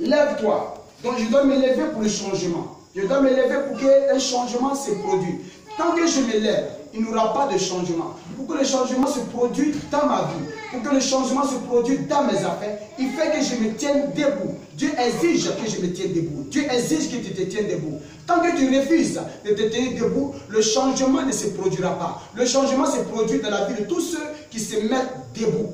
Lève-toi. Donc je dois me lever pour le changement. Je dois me lever pour qu'un changement se produise. Tant que je me lève, il n'y aura pas de changement. Pour que le changement se produise dans ma vie, pour que le changement se produise dans mes affaires, il fait que je me tienne debout. Dieu exige que je me tienne debout. Dieu exige que tu te tiennes debout. Tant que tu refuses de te tenir debout, le changement ne se produira pas. Le changement se produit dans la vie de tous ceux qui se mettent debout.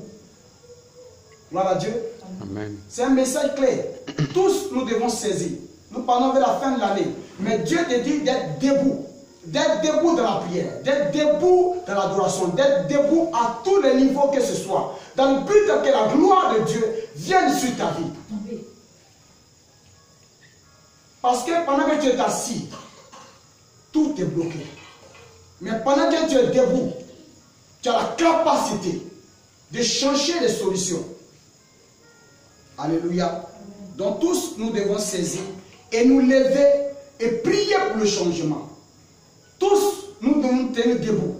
Gloire à Dieu. Amen. C'est un message clair. Tous nous devons saisir. Nous parlons vers la fin de l'année. Mais Dieu te dit d'être debout. D'être debout dans la prière. D'être debout dans l'adoration. D'être debout à tous les niveaux que ce soit. Dans le but que la gloire de Dieu vienne sur ta vie. Parce que pendant que tu es assis, tout est bloqué. Mais pendant que tu es debout, tu as la capacité de changer les solutions. Alléluia. Donc tous nous devons saisir et nous lever et prier pour le changement. Tous nous devons nous tenir debout.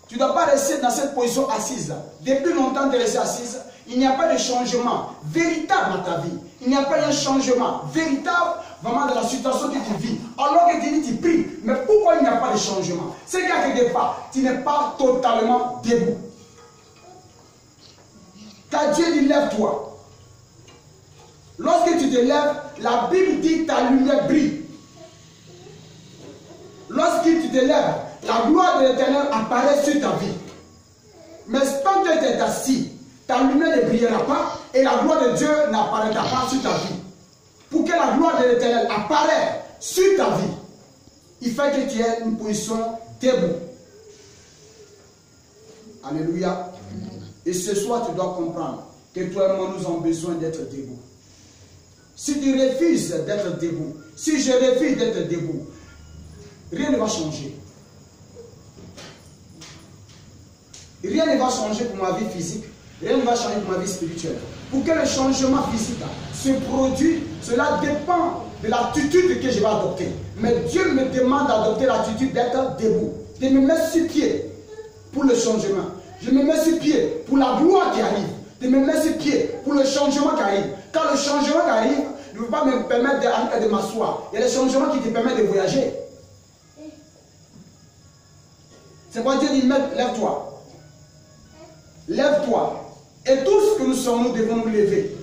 Tu ne dois pas rester dans cette position assise. Depuis longtemps de rester assise, il n'y a pas de changement véritable dans ta vie. Il n'y a pas un changement véritable vraiment dans la situation que tu vis. Alors que tu dis, tu pries. Mais pourquoi il n'y a pas de changement? C'est qu'à quelque part, tu n'es pas totalement debout. Car Dieu dit, lève-toi. Lorsque tu te lèves, la Bible dit ta lumière brille. Lorsque tu te lèves, la gloire de l'Éternel apparaît sur ta vie. Mais tant que tu es assis, ta lumière ne brillera pas et la gloire de Dieu n'apparaîtra pas sur ta vie. Pour que la gloire de l'Éternel apparaisse sur ta vie, il faut que tu aies une position debout. Alléluia. Et ce soir, tu dois comprendre que toi et moi, nous avons besoin d'être debout. Si tu refuses d'être debout, si je refuse d'être debout, rien ne va changer. Rien ne va changer pour ma vie physique, rien ne va changer pour ma vie spirituelle. Pour que le changement physique se produise, cela dépend de l'attitude que je vais adopter. Mais Dieu me demande d'adopter l'attitude d'être debout, de me mettre sur pied pour le changement. Je me mets sur pied pour la gloire qui arrive. De me mettre sur pied pour le changement qui arrive. Quand le changement qui arrive ne veut pas me permettre de m'asseoir. Il y a des changements qui te permettent de voyager. C'est pourquoi Dieu dit, lève-toi. Lève-toi. Et tous que nous sommes, nous devons nous lever.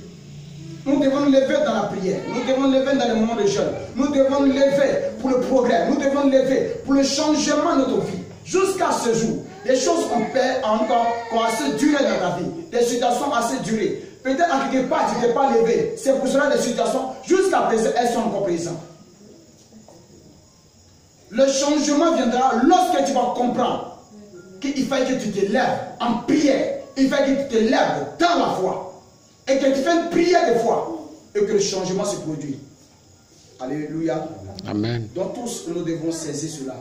Nous devons nous lever dans la prière. Nous devons nous lever dans les moments de jeûne. Nous devons nous lever pour le progrès. Nous devons nous lever pour le changement de notre vie. Jusqu'à ce jour, les choses ont assez duré dans ta vie. Des situations assez durées. Peut-être à quelque part, tu ne t'es pas levé. C'est pour cela que les situations, jusqu'à présent, elles sont encore présentes. Le changement viendra lorsque tu vas comprendre qu'il faut que tu te lèves en prière. Il faut que tu te lèves dans la foi. Et que tu fais une prière de foi. Et que le changement se produise. Alléluia. Amen. Donc tous, nous devons saisir cela.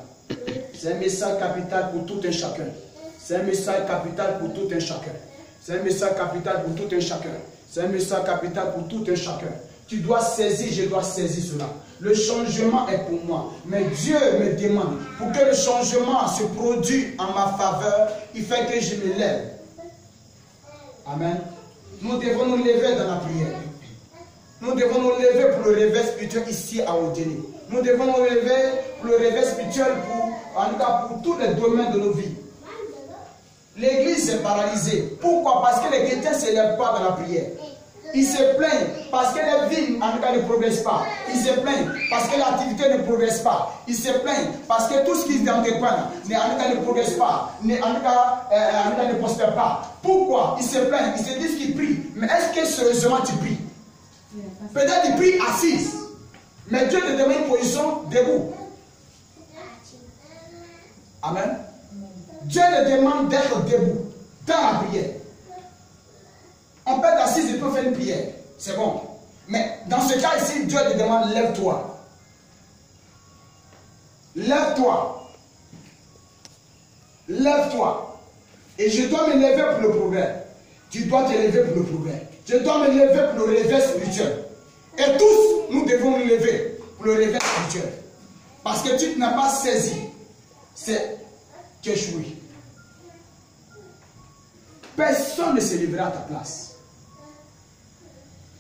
C'est un message capital pour tout un chacun. C'est un message capital pour tout un chacun. C'est un message capital pour tout un chacun. C'est un message capital pour tout un chacun. Tu dois saisir, je dois saisir cela. Le changement est pour moi. Mais Dieu me demande, pour que le changement se produise en ma faveur, il fait que je me lève. Amen. Nous devons nous lever dans la prière. Nous devons nous lever pour le réveil spirituel ici à Odélie. Nous devons nous lever pour le réveil spirituel en tout cas pour tous les domaines de nos vies. L'église est paralysée. Pourquoi? Parce que les chrétiens ne se lèvent pas dans la prière. Ils se plaignent parce que les vies en tout cas ne progressent pas. Ils se plaignent parce que l'activité ne progresse pas. Ils se plaignent parce que tout ce qu'ils entreprennent ne progresse pas. En tout cas ne prospère pas. Pourquoi? Ils se plaignent. Ils se disent qu'ils prient. Mais est-ce que sérieusement tu pries? Peut-être qu'ils prient assise. Mais Dieu te demande une position debout. Amen. Dieu te demande d'être debout dans la prière. On peut être assis et peut faire une prière. C'est bon. Mais dans ce cas ici, Dieu te demande, lève-toi. Lève-toi. Lève-toi. Et je dois me lever pour le progrès. Tu dois te lever pour le progrès. Je dois me lever pour le réveil spirituel. Et tous, nous devons nous lever pour le réveil spirituel. Parce que tu n'as pas saisi. C'est qu'échouer. Personne ne se lèvera à ta place.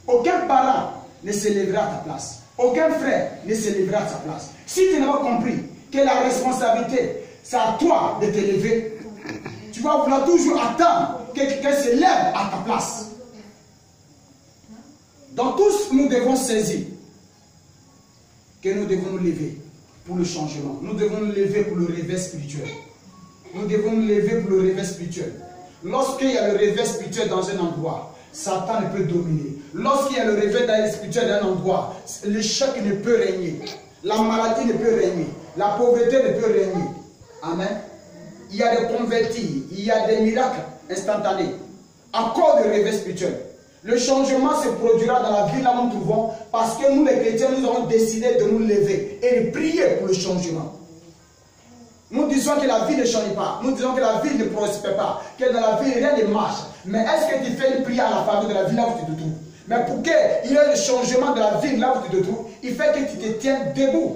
Aucun parent ne se lèvera à ta place. Aucun frère ne se lèvera à ta place. Si tu n'as pas compris que la responsabilité, c'est à toi de te lever, tu vas vouloir toujours attendre que quelqu'un se lève à ta place. Donc tous, nous devons saisir que nous devons nous lever pour le changement. Nous devons nous lever pour le réveil spirituel. Nous devons nous lever pour le réveil spirituel. Lorsqu'il y a le réveil spirituel dans un endroit, Satan ne peut dominer. Lorsqu'il y a le réveil spirituel dans un endroit, l'échec ne peut régner. La maladie ne peut régner. La pauvreté ne peut régner. Amen. Il y a des convertis, il y a des miracles instantanés à cause du réveil spirituel. Le changement se produira dans la vie là où nous nous trouvons parce que nous les chrétiens, nous avons décidé de nous lever et de prier pour le changement. Nous disons que la vie ne change pas, nous disons que la vie ne prospère pas, que dans la vie rien ne marche. Mais est-ce que tu fais une prière à la faveur de la vie là où tu te trouves? Mais pour qu'il y ait le changement de la vie là où tu te trouves, il fait que tu te tiens debout.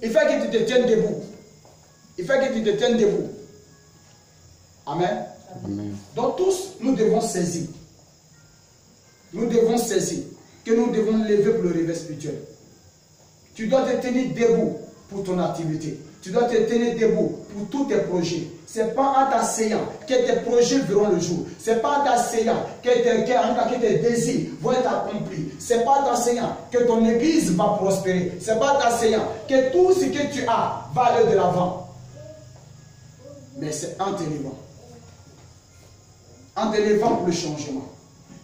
Il fait que tu te tiennes debout. Il fait que tu te tiennes debout. Amen. Amen. Donc tous, nous devons saisir. Nous devons saisir que nous devons nous lever pour le réveil spirituel. Tu dois te tenir debout pour ton activité. Tu dois te tenir debout pour tous tes projets. Ce n'est pas en t'asseyant que tes projets verront le jour. Ce n'est pas en t'asseyant que tes désirs vont être accomplis. Ce n'est pas en t'asseyant que ton église va prospérer. Ce n'est pas en t'asseyant que tout ce que tu as va aller de l'avant. Mais c'est en te levant. En te levant pour le changement.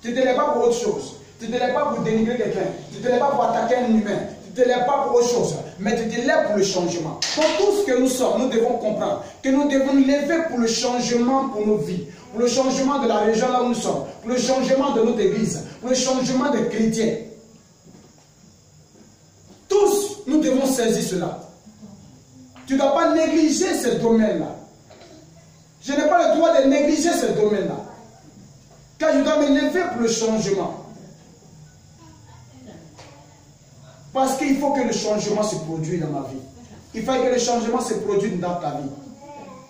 Tu ne te lèves pas pour autre chose. Tu ne te lèves pas pour dénigrer quelqu'un. Tu ne te lèves pas pour attaquer un humain. Tu ne te lèves pas pour autre chose. Mais tu te lèves pour le changement. Pour tout ce que nous sommes, nous devons comprendre que nous devons nous lever pour le changement pour nos vies. Pour le changement de la région là où nous sommes. Pour le changement de notre église. Pour le changement des chrétiens. Tous, nous devons saisir cela. Tu ne dois pas négliger ce domaine-là. Je n'ai pas le droit de négliger ce domaine-là. Car je dois me lever pour le changement. Parce qu'il faut que le changement se produise dans ma vie. Il faut que le changement se produise dans ta vie.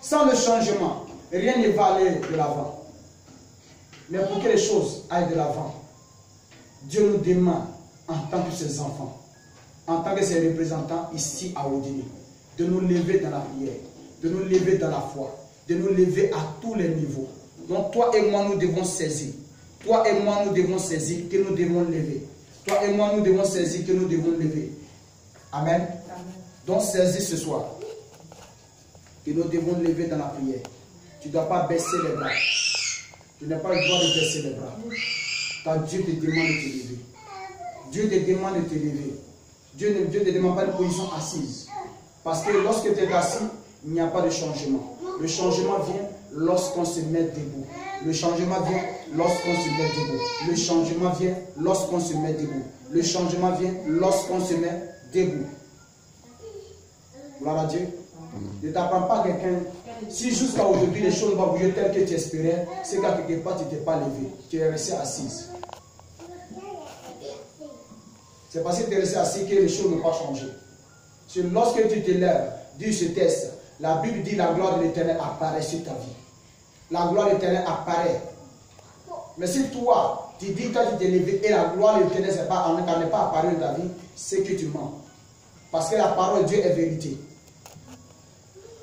Sans le changement, rien ne va aller de l'avant. Mais pour que les choses aillent de l'avant, Dieu nous demande, en tant que ses enfants, en tant que ses représentants ici à Odini, de nous lever dans la prière, de nous lever dans la foi, de nous lever à tous les niveaux. Donc toi et moi, nous devons saisir. Toi et moi, nous devons saisir que nous devons lever. Toi et moi, nous devons saisir que nous devons lever. Amen. Amen. Donc saisis ce soir que nous devons lever dans la prière. Tu ne dois pas baisser les bras. Tu n'as pas le droit de baisser les bras. Car Dieu te demande de te lever. Dieu te demande de te lever. Dieu ne te demande pas une position assise. Parce que lorsque tu es assis, il n'y a pas de changement. Le changement vient lorsqu'on se met debout. Le changement vient lorsqu'on se met debout. Le changement vient lorsqu'on se met debout. Le changement vient lorsqu'on se met debout. Gloire à Dieu. Ne t'apprends pas quelqu'un. Si jusqu'à aujourd'hui les choses vont bouger telles que tu espérais, c'est qu'à quelque part tu ne t'es pas levé. Tu es resté assise. C'est parce que tu es resté assis que les choses n'ont pas changé. C'est lorsque tu te lèves, dis ce test. La Bible dit la gloire de l'Éternel apparaît sur ta vie. La gloire de l'Éternel apparaît. Mais si toi, tu dis quand tu t'es levé et la gloire de l'Éternel n'est pas apparue dans ta vie, c'est que tu mens. Parce que la parole de Dieu est vérité.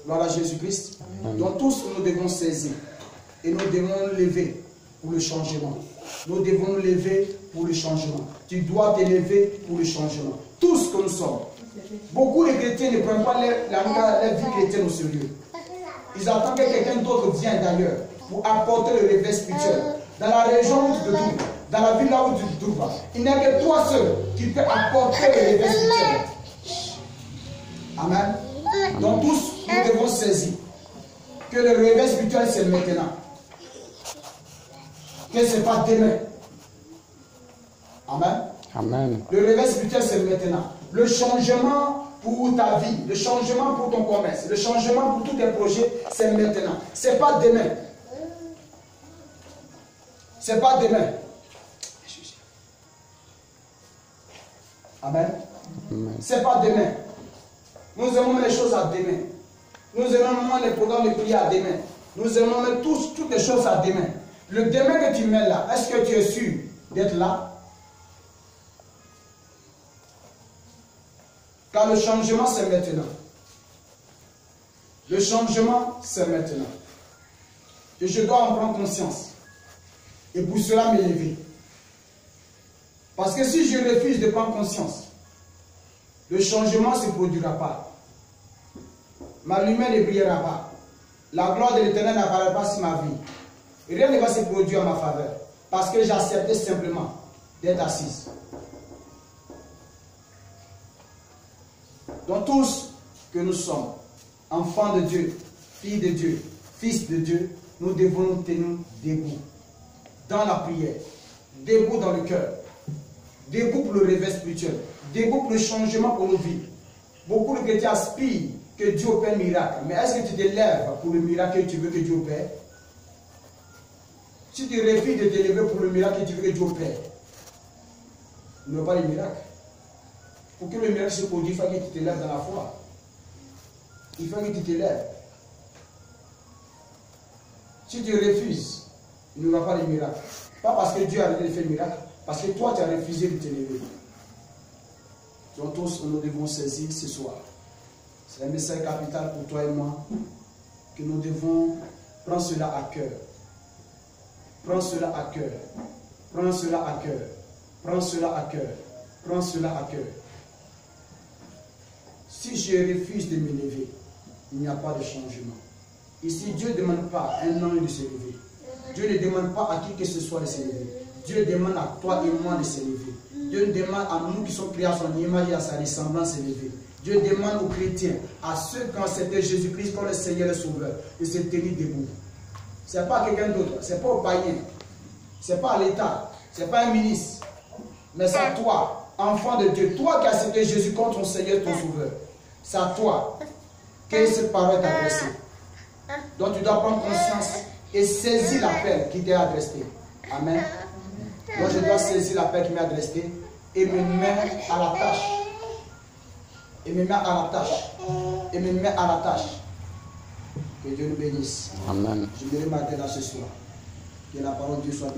Gloire à Jésus-Christ. Donc tous nous devons saisir. Et nous devons nous lever pour le changement. Nous devons nous lever pour le changement. Tu dois te lever pour le changement. Tout ce que nous sommes. Beaucoup de chrétiens ne prennent pas la vie chrétienne au sérieux. Ils attendent que quelqu'un d'autre vienne d'ailleurs pour apporter le réveil spirituel. Dans la région où tu te trouves, dans la ville là où tu te trouves, il n'y a que toi seul qui peut apporter le réveil spirituel. Amen. Donc tous, nous devons saisir que le réveil spirituel c'est maintenant. Que ce n'est pas demain. Amen. Amen. Le réveil spirituel c'est maintenant. Le changement pour ta vie, le changement pour ton commerce, le changement pour tous tes projets, c'est maintenant. Ce n'est pas demain. Ce n'est pas demain. Amen. Ce n'est pas demain. Nous aimons les choses à demain. Nous aimons les programmes de prière à demain. Nous aimons toutes les choses à demain. Le demain que tu mets là, est-ce que tu es sûr d'être là. Car le changement, c'est maintenant. Le changement, c'est maintenant. Et je dois en prendre conscience. Et pour cela, m'élever. Parce que si je refuse de prendre conscience, le changement ne se produira pas. Ma lumière ne brillera pas. La gloire de l'Éternel n'apparaîtra pas sur ma vie. Et rien ne va se produire en ma faveur. Parce que j'ai accepté simplement d'être assise. Donc tous que nous sommes, enfants de Dieu, filles de Dieu, fils de Dieu, nous devons nous tenir debout. Dans la prière, debout dans le cœur, debout pour le réveil spirituel, debout pour le changement pour nos vies. Beaucoup de chrétiens aspirent que Dieu opère un miracle. Mais est-ce que tu te lèves pour le miracle que tu veux que Dieu opère? Si tu refuses de te lever pour le miracle que tu veux que Dieu opère, il n'y aura pas de miracle. Pour que le miracle se produise, il faut que tu te lèves dans la foi. Il faut que tu te lèves. Si tu refuses, il n'y aura pas de miracle. Pas parce que Dieu a arrêté de faire le miracle, parce que toi tu as refusé de te lever. Donc tous nous devons saisir ce soir. C'est un message capital pour toi et moi, que nous devons prendre cela à cœur. Prends cela à cœur. Prends cela à cœur. Prends cela à cœur. Prends cela à cœur. Si je refuse de me lever, il n'y a pas de changement. Ici, Dieu ne demande pas à un homme de se lever. Dieu ne demande pas à qui que ce soit de se lever. Dieu demande à toi et moi de se lever. Dieu demande à nous qui sommes créés à son image et à sa ressemblance de se lever. Dieu demande aux chrétiens, à ceux qui ont accepté Jésus-Christ comme le Seigneur et le Sauveur, de se tenir debout. Ce n'est pas à quelqu'un d'autre, ce n'est pas au païen, ce n'est pas à l'État, ce n'est pas un ministre, mais c'est à toi, enfant de Dieu, toi qui as accepté Jésus comme ton Seigneur et ton Sauveur. C'est à toi que cette parole est adressée. Donc tu dois prendre conscience et saisir l'appel qui t'est adressé. Amen. Moi je dois saisir l'appel qui m'est adressé et me mettre à la tâche. Et me mettre à la tâche. Et me mettre à la tâche. Que Dieu nous bénisse. Amen. Je mets ma tête à ce soir. Que la parole de Dieu soit bénie.